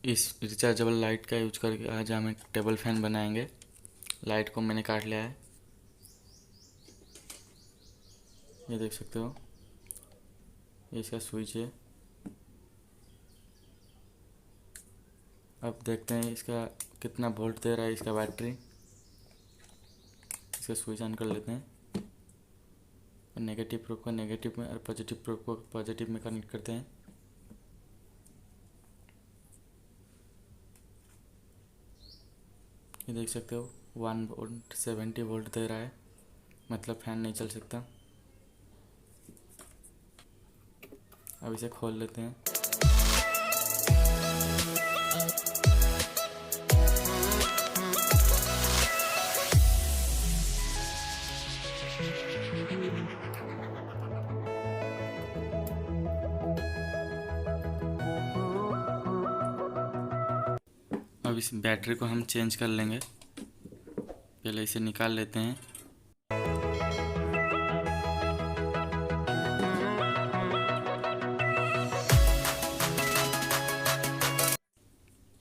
इस rechargeable light का use करके आज हम एक टेबल फैन बनाएंगे। लाइट को मैंने काट लिया है, ये देख सकते हो। ये इसका स्विच है। अब देखते हैं इसका कितना वोल्ट दे रहा है इसका बैटरी। इसका स्विच ऑन कर लेते हैं और नेगेटिव प्रोब को नेगेटिव में और पॉजिटिव प्रोब को पॉजिटिव में कनेक्ट करते हैं। ये देख सकते हो 170 वोल्ट दे रहा है, मतलब फैन नहीं चल सकता। अब इसे खोल लेते हैं। अब इस बैटरी को हम चेंज कर लेंगे। पहले इसे निकाल लेते हैं।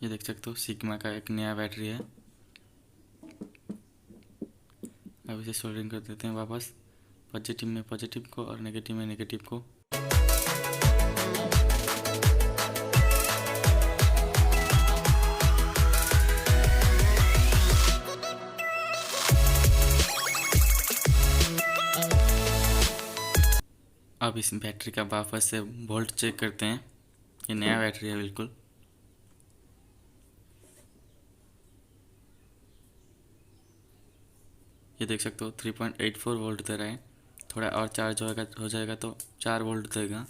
ये देख सकते हो सिग्मा का एक नया बैटरी है। अब इसे सोल्डरिंग कर देते हैं वापस, पॉजिटिव में पॉजिटिव को और नेगेटिव में नेगेटिव को। अब इस बैटरी का वापस से वोल्ट चेक करते हैं। ये नया बैटरी है बिल्कुल। ये देख सकते हो 3.84 वोल्ट दे रहा है। थोड़ा और चार्ज हो जाएगा तो 4 वोल्ट देगा।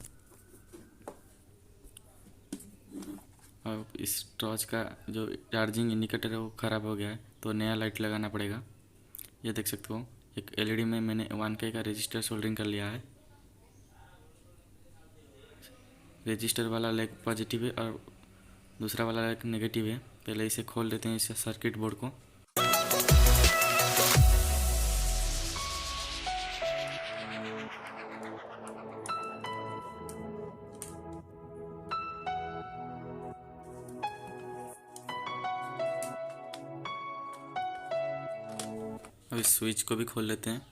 अब इस टॉर्च का जो चार्जिंग इंडिकेटर है वो ख़राब हो गया है, तो नया लाइट लगाना पड़ेगा। ये देख सकते हो एक एलईडी में मैंने 1K का रजिस्टर सोल्डरिंग कर लिया है। रजिस्टर वाला लेग पॉजिटिव है और दूसरा वाला लेग नेगेटिव है। पहले इसे खोल लेते हैं, इस सर्किट बोर्ड को। अब इस स्विच को भी खोल लेते हैं।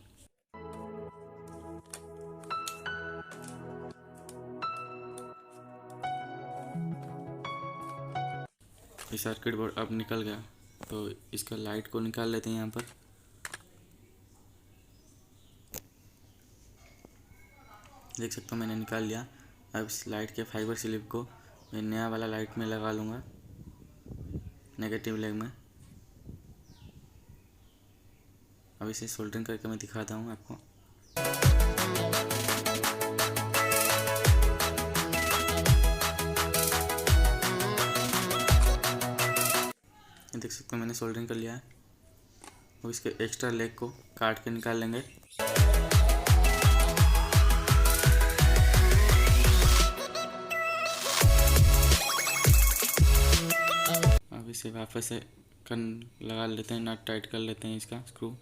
ये सर्किट बोर्ड अब निकल गया, तो इसका लाइट को निकाल लेते हैं यहाँ पर। देख सकते हो मैंने निकाल लिया। अब इस लाइट के फाइबर स्लिप को मैं नया वाला लाइट में लगा लूँगा, नेगेटिव लेग में। अब इसे सोल्डरिंग करके मैं दिखाता हूँ आपको। देख सकते हो मैंने सोल्डरिंग कर लिया है। अब इसके एक्स्ट्रा लेग को काट के निकाल लेंगे। अब इसे वापस से लगा लेते हैं, नट टाइट कर लेते हैं इसका स्क्रू।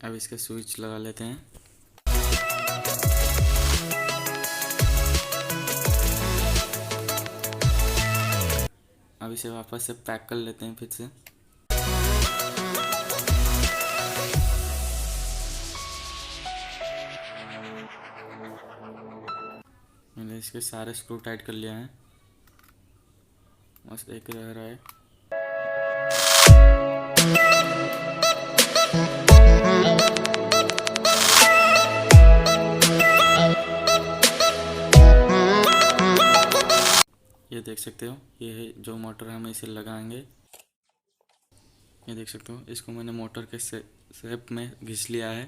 अब इसका स्विच लगा लेते हैं। अब इसे वापस से पैक कर लेते हैं फिर से। मैंने इसके सारे स्क्रू टाइट कर लिया है, बस एक रह रहा है। ये देख सकते हो ये है जो मोटर हम इसे लगाएंगे। ये देख सकते हो इसको मैंने मोटर के शेप में घिस लिया है,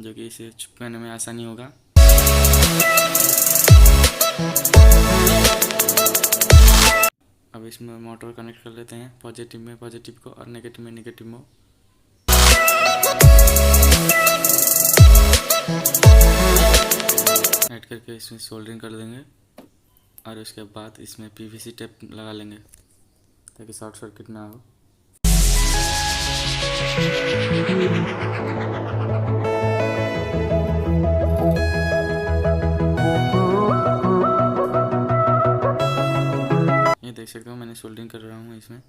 जो कि इसे चिपकाने में आसानी होगा। अब इसमें मोटर कनेक्ट कर लेते हैं, पॉजिटिव में पॉजिटिव को और नेगेटिव में नेगेटिव को। ऐड करके इसमें सोल्डरिंग कर देंगे और उसके बाद इसमें पीवीसी टेप लगा लेंगे ताकि शॉर्ट सर्किट ना हो। ये देख सकते हो मैंने सोल्डरिंग कर रहा हूँ इसमें।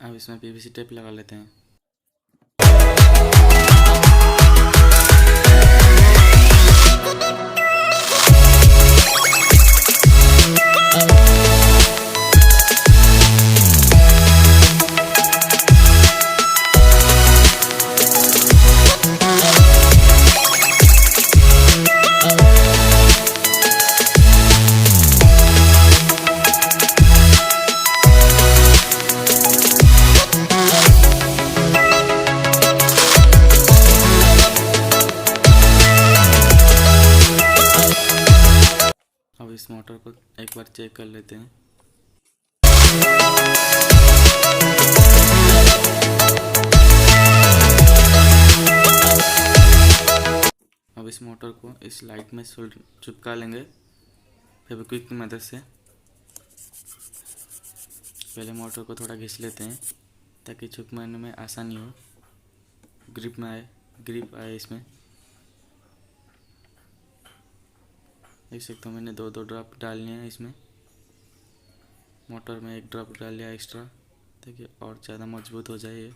अब इसमें पीवीसी टेप लगा लेते हैं। अब इस मोटर को एक बार चेक कर लेते हैं। अब इस मोटर को इस लाइट में चिपका लेंगे फेविक्विक की मदद से। पहले मोटर को थोड़ा घिस लेते हैं ताकि चिपकाने में आसानी हो, ग्रिप आए इसमें। देख सकते हो मैंने दो ड्रॉप डाल लिया है इसमें। मोटर में एक ड्रॉप डाल लिया एक्स्ट्रा ताकि और ज़्यादा मजबूत हो जाए ये।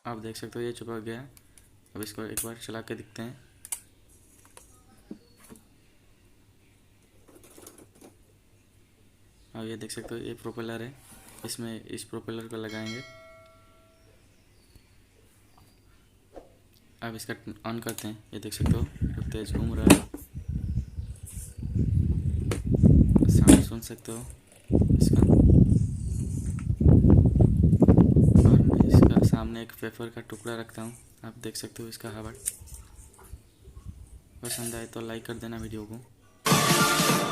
आप देख सकते हो ये चिपक गया। अब इसको एक बार चला के दिखते हैं। अब ये देख सकते हो ये प्रोपेलर है, इसमें इस प्रोपेलर को लगाएंगे। अब इसका ऑन करते हैं। ये देख सकते हो तो तेज घूम रहा है, साउंड सुन सकते हो इसका। और मैं इसका सामने एक पेपर का टुकड़ा रखता हूँ, आप देख सकते हो इसका हवा। पसंद आए तो लाइक कर देना वीडियो को।